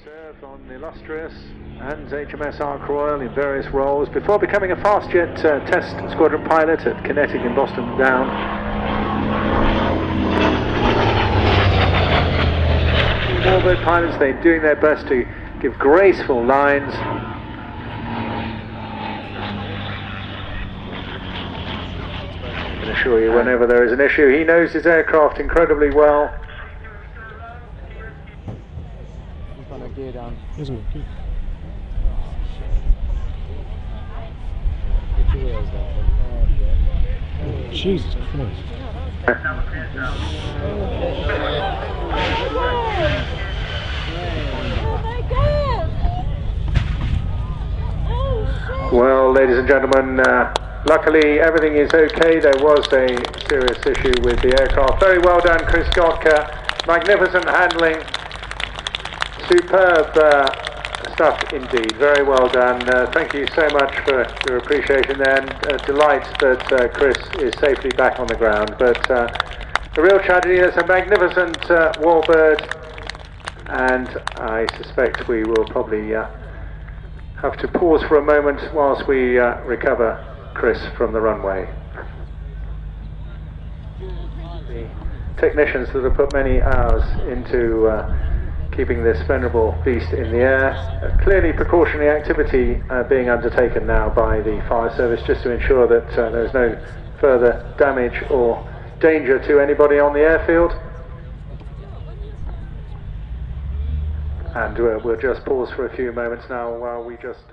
Served on the illustrious and HMS Ark Royal in various roles before becoming a fast jet test squadron pilot at Kinetic in Boston Down. Warbird pilots, they're doing their best to give graceful lines. I can assure you, whenever there is an issue, he knows his aircraft incredibly well. Gear down. Isn't it? Get your wheels down. Oh, Jesus Christ. Well, ladies and gentlemen, luckily everything is okay. There was a serious issue with the aircraft. Very well done, Chris Gotka. Magnificent handling. Superb stuff indeed, very well done. Thank you so much for your appreciation there, and delight that Chris is safely back on the ground. But a real tragedy. It's a magnificent warbird, and I suspect we will probably have to pause for a moment whilst we recover Chris from the runway. The technicians that have put many hours into keeping this venerable beast in the air. Clearly precautionary activity being undertaken now by the fire service just to ensure that there's no further damage or danger to anybody on the airfield. And we'll just pause for a few moments now while we just